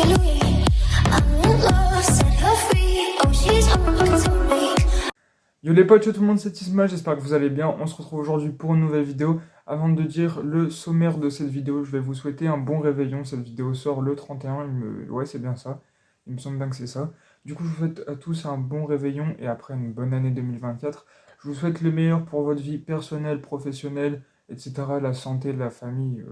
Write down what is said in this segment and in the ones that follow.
Yo les potes, yo tout le monde, c'est Isma, j'espère que vous allez bien. On se retrouve aujourd'hui pour une nouvelle vidéo. Avant de dire le sommaire de cette vidéo, je vais vous souhaiter un bon réveillon. Cette vidéo sort le 31, ouais c'est bien ça, il me semble bien que c'est ça. Du coup je vous souhaite à tous un bon réveillon et après une bonne année 2024. Je vous souhaite le meilleur pour votre vie personnelle, professionnelle, etc. La santé, la famille,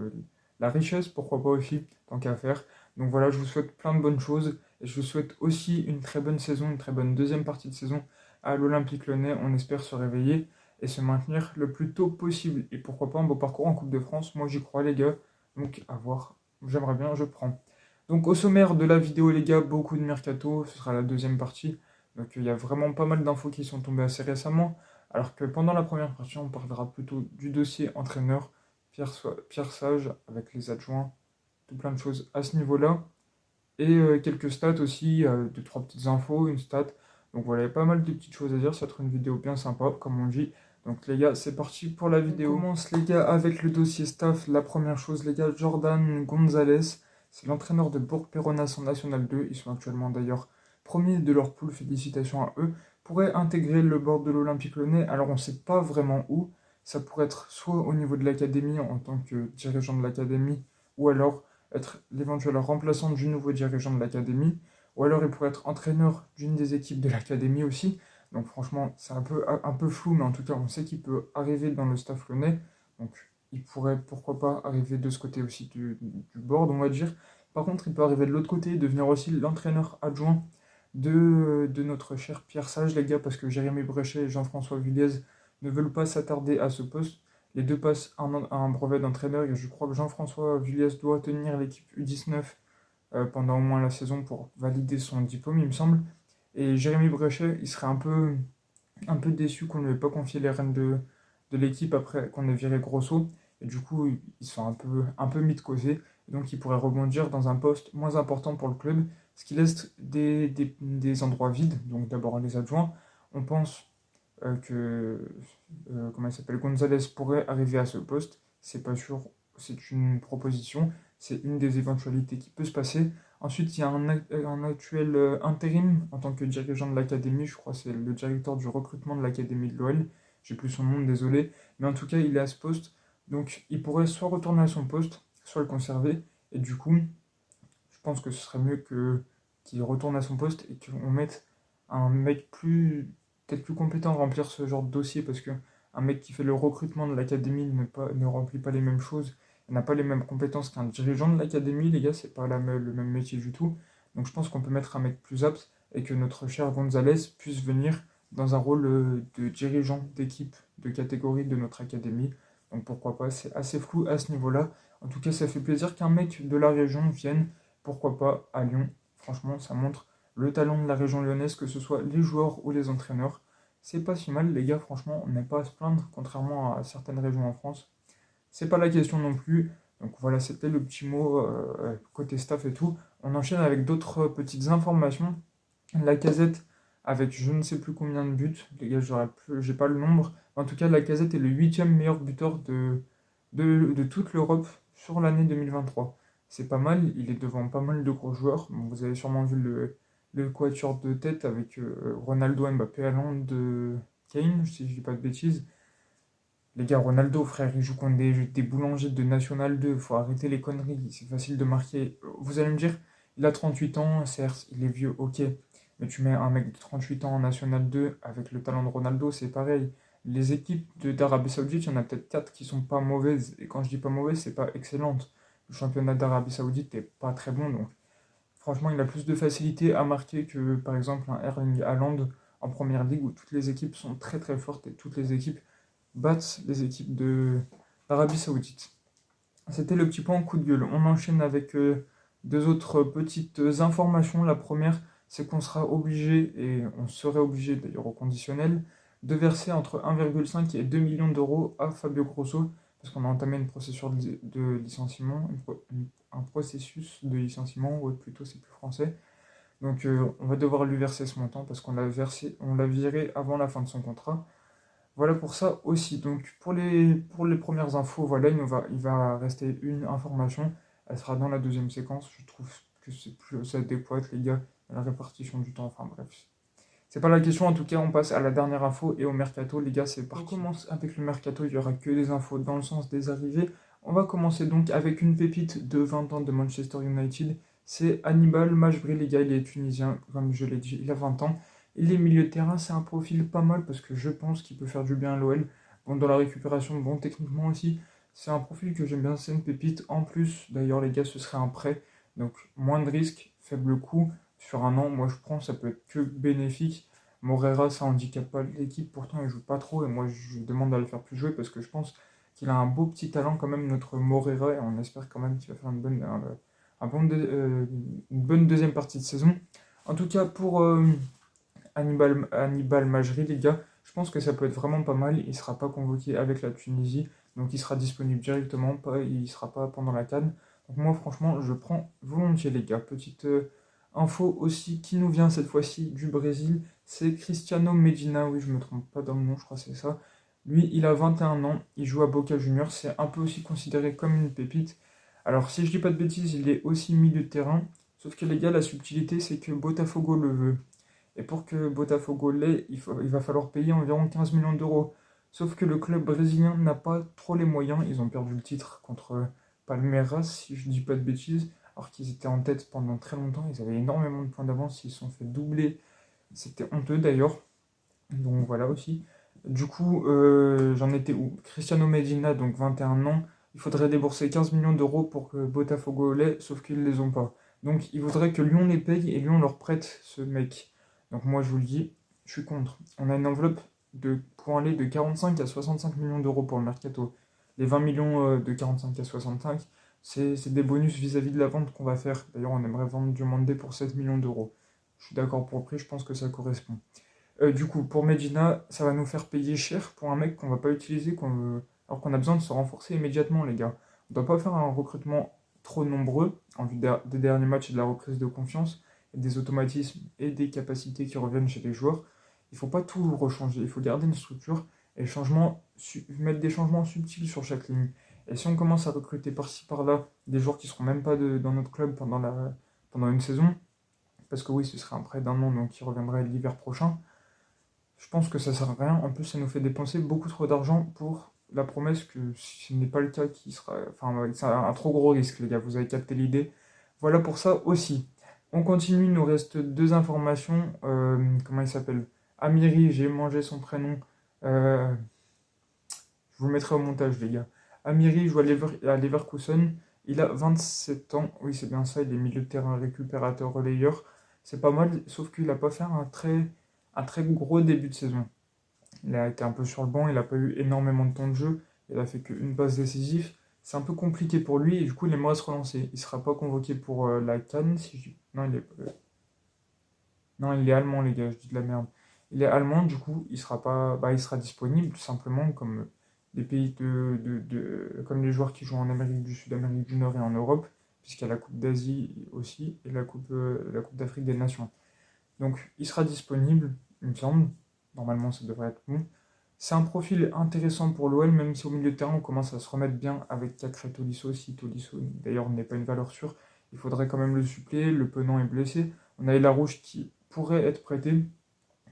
la richesse, pourquoi pas aussi, tant qu'à faire. Donc voilà, je vous souhaite plein de bonnes choses et je vous souhaite aussi une très bonne saison, une très bonne deuxième partie de saison à l'Olympique Lyonnais. On espère se réveiller et se maintenir le plus tôt possible. Et pourquoi pas un beau parcours en Coupe de France. Moi j'y crois les gars. Donc à voir. J'aimerais bien, je prends. Donc au sommaire de la vidéo les gars, beaucoup de mercato. Ce sera la deuxième partie. Donc il y a vraiment pas mal d'infos qui sont tombées assez récemment. Alors que pendant la première partie, on parlera plutôt du dossier entraîneur. Pierre Sage avec les adjoints. Tout plein de choses à ce niveau-là. Et quelques stats aussi, deux, trois petites infos, une stat. Donc voilà, il y a pas mal de petites choses à dire, ça va être une vidéo bien sympa, comme on dit. Donc les gars, c'est parti pour la vidéo. On commence les gars avec le dossier staff. La première chose les gars, Jordan Gonzalez, c'est l'entraîneur de Bourg-Péronas en National 2. Ils sont actuellement d'ailleurs premiers de leur poule, félicitations à eux. Pourrait intégrer le board de l'Olympique Lyonnais, alors on ne sait pas vraiment où. Ça pourrait être soit au niveau de l'académie en tant que dirigeant de l'académie, ou alors être l'éventuel remplaçant du nouveau dirigeant de l'académie, ou alors il pourrait être entraîneur d'une des équipes de l'académie aussi. Donc franchement, c'est un peu flou, mais en tout cas, on sait qu'il peut arriver dans le staff lyonnais. Donc il pourrait, pourquoi pas, arriver de ce côté aussi du board, on va dire. Par contre, il peut arriver de l'autre côté, devenir aussi l'entraîneur adjoint de notre cher Pierre Sage, les gars, parce que Jérémy Bréchet et Jean-François Villiez ne veulent pas s'attarder à ce poste. Les deux passent un brevet d'entraîneur et je crois que Jean-François Villiers doit tenir l'équipe U19 pendant au moins la saison pour valider son diplôme, il me semble. Et Jérémy Bréchet, il serait un peu déçu qu'on ne lui ait pas confié les rênes de l'équipe après qu'on ait viré Grosso. Et du coup, ils sont un peu mis de côté. Donc, il pourrait rebondir dans un poste moins important pour le club, ce qui laisse des endroits vides. Donc, d'abord les adjoints. On pense comment il s'appelle, Gonzalez pourrait arriver à ce poste. C'est pas sûr, c'est une proposition, c'est une des éventualités qui peut se passer. Ensuite, il y a un actuel intérim en tant que dirigeant de l'académie, je crois que c'est le directeur du recrutement de l'académie de l'OL, j'ai plus son nom, désolé, mais en tout cas, il est à ce poste, donc il pourrait soit retourner à son poste, soit le conserver, et du coup, je pense que ce serait mieux qu'il retourne à son poste et qu'on mette un mec peut-être plus compétent à remplir ce genre de dossier parce que un mec qui fait le recrutement de l'académie ne remplit pas les mêmes choses, n'a pas les mêmes compétences qu'un dirigeant de l'académie, les gars, c'est pas le même métier du tout. Donc je pense qu'on peut mettre un mec plus apte et que notre cher Gonzalez puisse venir dans un rôle de dirigeant d'équipe, de catégorie de notre académie. Donc pourquoi pas, c'est assez flou à ce niveau-là. En tout cas, ça fait plaisir qu'un mec de la région vienne, pourquoi pas, à Lyon. Franchement, ça montre le talent de la région lyonnaise, que ce soit les joueurs ou les entraîneurs. C'est pas si mal, les gars, franchement, on n'a pas à se plaindre, contrairement à certaines régions en France. C'est pas la question non plus. Donc voilà, c'était le petit mot côté staff et tout. On enchaîne avec d'autres petites informations. La Casette avec je ne sais plus combien de buts. Les gars, j'ai pas le nombre. En tout cas, la Casette est le 8e meilleur buteur de toute l'Europe sur l'année 2023. C'est pas mal, il est devant pas mal de gros joueurs. Bon, vous avez sûrement vu le quatuor de tête avec Ronaldo, Mbappé, Haaland, Kane, si je dis pas de bêtises. Les gars, Ronaldo, frère, il joue contre des boulangers de National 2. Faut arrêter les conneries, c'est facile de marquer. Vous allez me dire, il a 38 ans, certes, il est vieux, ok. Mais tu mets un mec de 38 ans en National 2 avec le talent de Ronaldo, c'est pareil. Les équipes d'Arabie Saoudite, il y en a peut-être 4 qui sont pas mauvaises. Et quand je dis pas mauvaises, c'est pas excellente. Le championnat d'Arabie Saoudite n'est pas très bon, donc franchement, il a plus de facilité à marquer que par exemple un Erling Haaland en première ligue où toutes les équipes sont très très fortes et toutes les équipes battent les équipes d'Arabie Saoudite. C'était le petit point coup de gueule. On enchaîne avec deux autres petites informations. La première, c'est qu'on sera obligé, et on serait obligé d'ailleurs au conditionnel, de verser entre 1,5 et 2 millions d'euros à Fabio Grosso, parce qu'on a entamé une procédure de licenciement, un processus de licenciement, ou plutôt c'est plus français. Donc on va devoir lui verser ce montant parce on l'a viré avant la fin de son contrat. Voilà pour ça aussi. Donc pour les premières infos, voilà, il va rester une information. Elle sera dans la deuxième séquence. Je trouve que c'est plus adéquat, les gars, à la répartition du temps. Enfin bref. C'est pas la question, en tout cas, on passe à la dernière info et au mercato. Les gars, c'est parti. On commence avec le mercato, il y aura que des infos dans le sens des arrivées. On va commencer donc avec une pépite de 20 ans de Manchester United. C'est Hannibal Majbri, les gars, il est tunisien, comme je l'ai dit, il a 20 ans. Il est milieu de terrain, c'est un profil pas mal parce que je pense qu'il peut faire du bien à l'OL. Bon, dans la récupération, bon, techniquement aussi, c'est un profil que j'aime bien, c'est une pépite. En plus, d'ailleurs, les gars, ce serait un prêt, donc moins de risques, faible coût. Sur un an, moi je prends, ça peut être que bénéfique. Morera, ça handicape pas l'équipe, pourtant il joue pas trop et moi je demande à le faire plus jouer parce que je pense qu'il a un beau petit talent quand même, notre Morera, et on espère quand même qu'il va faire une bonne deuxième partie de saison. En tout cas, pour Hannibal Majri, les gars, je pense que ça peut être vraiment pas mal. Il sera pas convoqué avec la Tunisie, donc il sera disponible directement, il sera pas pendant la CAN. Donc moi franchement, je prends volontiers les gars. Petite info aussi qui nous vient cette fois-ci du Brésil, c'est Cristiano Medina, oui je me trompe pas dans le nom, je crois que c'est ça. Lui, il a 21 ans, il joue à Boca Juniors, c'est un peu aussi considéré comme une pépite. Alors si je dis pas de bêtises, il est aussi milieu de terrain, sauf que les gars, la subtilité c'est que Botafogo le veut. Et pour que Botafogo l'ait, il va falloir payer environ 15 millions d'euros. Sauf que le club brésilien n'a pas trop les moyens. Ils ont perdu le titre contre Palmeiras, si je ne dis pas de bêtises, alors qu'ils étaient en tête pendant très longtemps. Ils avaient énormément de points d'avance. Ils se sont fait doubler. C'était honteux d'ailleurs. Donc voilà aussi. Du coup, j'en étais où? Cristiano Medina, donc 21 ans. Il faudrait débourser 15 millions d'euros pour que Botafogo l'ait, sauf qu'ils ne les ont pas. Donc il faudrait que Lyon les paye et Lyon leur prête ce mec. Donc moi je vous le dis, je suis contre. On a une enveloppe pour aller de 45 à 65 millions d'euros pour le mercato. Les 20 millions de 45 à 65, c'est des bonus vis-à-vis de la vente qu'on va faire. D'ailleurs, on aimerait vendre Diomandé pour 7 millions d'euros. Je suis d'accord pour le prix, je pense que ça correspond. Du coup, pour Medina, ça va nous faire payer cher pour un mec qu'on va pas utiliser, alors qu'on a besoin de se renforcer immédiatement, les gars. On doit pas faire un recrutement trop nombreux en vue des derniers matchs et de la reprise de confiance, et des automatismes et des capacités qui reviennent chez les joueurs. Il faut pas tout rechanger, il faut garder une structure et mettre des changements subtils sur chaque ligne. Et si on commence à recruter par-ci par-là des joueurs qui seront même pas dans notre club pendant une saison, parce que oui, ce serait un prêt d'un an, donc il reviendrait l'hiver prochain, je pense que ça sert à rien. En plus, ça nous fait dépenser beaucoup trop d'argent pour la promesse que si ce n'est pas le cas, qui sera. Enfin, ouais, c'est un trop gros risque, les gars. Vous avez capté l'idée. Voilà pour ça aussi. On continue. Il nous reste deux informations. Comment il s'appelle? Amiri, j'ai mangé son prénom. Euh, je vous le mettrai au montage, les gars. Amiri joue à Leverkusen. Il a 27 ans. Oui, c'est bien ça. Il est milieu de terrain récupérateur relayeur. C'est pas mal, sauf qu'il n'a pas fait un très gros début de saison. Il a été un peu sur le banc, il n'a pas eu énormément de temps de jeu, il a fait qu'une passe décisive. C'est un peu compliqué pour lui et du coup il aimerait se relancer. Il ne sera pas convoqué pour la CAN. Non, non, il est allemand, les gars, je dis de la merde. Il est allemand, du coup il sera pas... il sera disponible tout simplement comme des pays comme les joueurs qui jouent en Amérique du Sud, Amérique du Nord et en Europe, puisqu'il y a la Coupe d'Asie aussi et la coupe d'Afrique des Nations. Donc il sera disponible, il me semble. Normalement, ça devrait être bon. C'est un profil intéressant pour l'OL, même si au milieu de terrain, on commence à se remettre bien avec Cacré Tolisso. Si Tolisso, d'ailleurs, n'est pas une valeur sûre, il faudrait quand même le suppléer. Le Penant est blessé. On a Elarouche qui pourrait être prêté.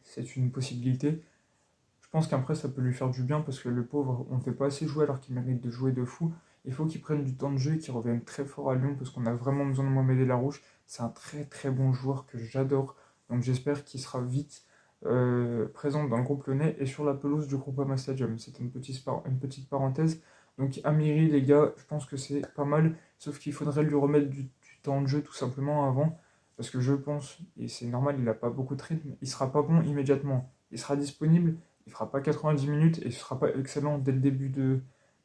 C'est une possibilité. Je pense qu'après, ça peut lui faire du bien parce que le pauvre, on ne fait pas assez jouer alors qu'il mérite de jouer de fou. Il faut qu'il prenne du temps de jeu et qu'il revienne très fort à Lyon parce qu'on a vraiment besoin de Mohamed Elarouche. C'est un très très bon joueur que j'adore. Donc j'espère qu'il sera vite présent dans le groupe lyonnais et sur la pelouse du Groupama Stadium. C'était une petite parenthèse. Donc Amiri, les gars, je pense que c'est pas mal, sauf qu'il faudrait lui remettre du temps de jeu tout simplement avant, parce que je pense, et c'est normal, il n'a pas beaucoup de rythme, il sera pas bon immédiatement. Il sera disponible, il fera pas 90 minutes et il sera pas excellent dès le début de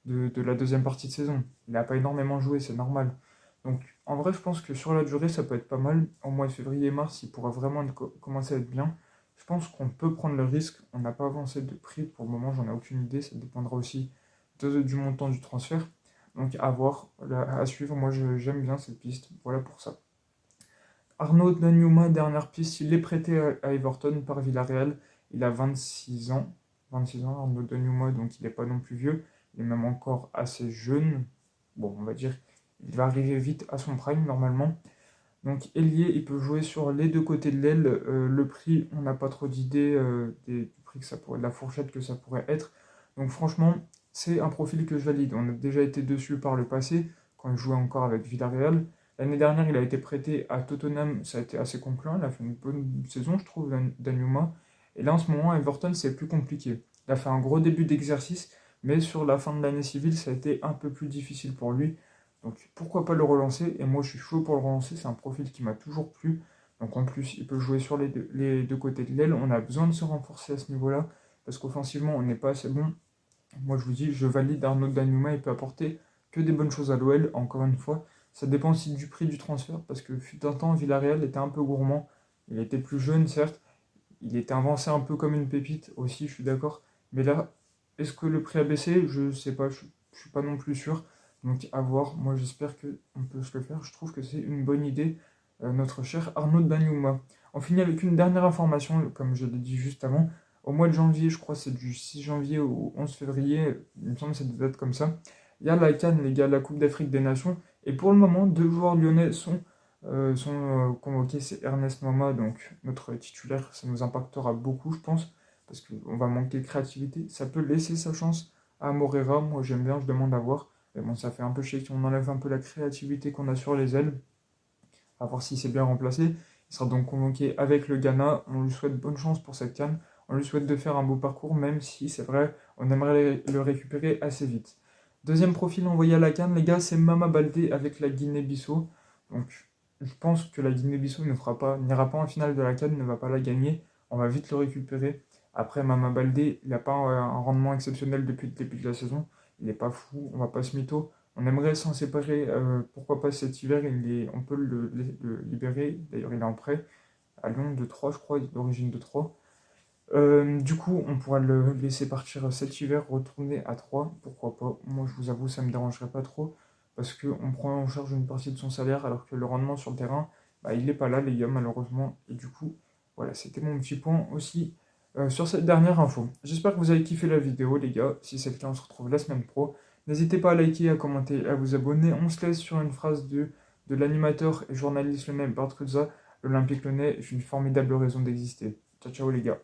la deuxième partie de saison. Il n'a pas énormément joué, c'est normal. Donc en vrai, je pense que sur la durée, ça peut être pas mal. Au mois de février-mars, il pourra vraiment commencer à être bien. Je pense qu'on peut prendre le risque. On n'a pas avancé de prix pour le moment, j'en ai aucune idée. Ça dépendra aussi du montant du transfert. Donc à voir, à suivre. Moi, j'aime bien cette piste. Voilà pour ça. Arnaud Danjuma, dernière piste. Il est prêté à Everton par Villarreal. Il a 26 ans. 26 ans, Arnaud Danjuma, donc il n'est pas non plus vieux. Il est même encore assez jeune. Bon, on va dire, il va arriver vite à son prime normalement. Donc ailier, il peut jouer sur les deux côtés de l'aile. Le prix, on n'a pas trop d'idées du prix que ça pourrait, de la fourchette que ça pourrait être. Donc franchement, c'est un profil que je valide. On a déjà été dessus par le passé, quand il jouait encore avec Villarreal. L'année dernière, il a été prêté à Tottenham, ça a été assez concluant. Il a fait une bonne saison, je trouve, Danjuma. Et là, en ce moment, Everton, c'est plus compliqué. Il a fait un gros début d'exercice, mais sur la fin de l'année civile, ça a été un peu plus difficile pour lui. Donc pourquoi pas le relancer? Et moi, je suis chaud pour le relancer. C'est un profil qui m'a toujours plu. Donc en plus, il peut jouer sur les deux côtés de l'aile. On a besoin de se renforcer à ce niveau-là, parce qu'offensivement, on n'est pas assez bon. Moi, je vous dis, je valide Arnaud Danjuma. Il peut apporter que des bonnes choses à l'OL, encore une fois. Ça dépend aussi du prix du transfert, parce que fut un temps, Villarreal était un peu gourmand. Il était plus jeune, certes. Il était avancé un peu comme une pépite aussi, je suis d'accord. Mais là, est-ce que le prix a baissé? Je sais pas, je suis pas non plus sûr. Donc à voir, moi j'espère qu'on peut se le faire. Je trouve que c'est une bonne idée, notre cher Arnaud Danjuma. On finit avec une dernière information, comme je l'ai dit juste avant. Au mois de janvier, je crois que c'est du 6 janvier au 11 février, il me semble que c'est des dates comme ça. Il y a la CAN, les gars, la Coupe d'Afrique des Nations. Et pour le moment, deux joueurs lyonnais sont convoqués. C'est Ernest Mama, donc notre titulaire. Ça nous impactera beaucoup, je pense, parce qu'on va manquer de créativité. Ça peut laisser sa chance à Morera. Moi, j'aime bien, je demande à voir. Mais bon, ça fait un peu chier qu'on enlève un peu la créativité qu'on a sur les ailes. À voir si c'est bien remplacé. Il sera donc convoqué avec le Ghana. On lui souhaite bonne chance pour cette CAN. On lui souhaite de faire un beau parcours, même si c'est vrai, on aimerait le récupérer assez vite. Deuxième profil envoyé à la CAN, les gars, c'est Mama Baldé avec la Guinée-Bissau. Donc, je pense que la Guinée-Bissau n'ira pas en finale de la CAN, ne va pas la gagner. On va vite le récupérer. Après, Mama Baldé, il n'a pas un rendement exceptionnel depuis le début de la saison. Il n'est pas fou, on va pas se mytho. On aimerait s'en séparer, pourquoi pas cet hiver, on peut le libérer. D'ailleurs, il est en prêt à Lyon de 3, je crois, d'origine de 3. Du coup, on pourra le laisser partir cet hiver, retourner à 3, pourquoi pas. Moi, je vous avoue, ça me dérangerait pas trop, parce qu'on prend en charge une partie de son salaire, alors que le rendement sur le terrain, bah, il n'est pas là, les gars, malheureusement. Et du coup, voilà, c'était mon petit point aussi sur cette dernière info. J'espère que vous avez kiffé la vidéo, les gars. Si c'est le cas, on se retrouve la semaine pro. N'hésitez pas à liker, à commenter, à vous abonner. On se laisse sur une phrase de l'animateur et journaliste le même Bart Kudza. L'Olympique Lyonnais est une formidable raison d'exister. Ciao, ciao, les gars.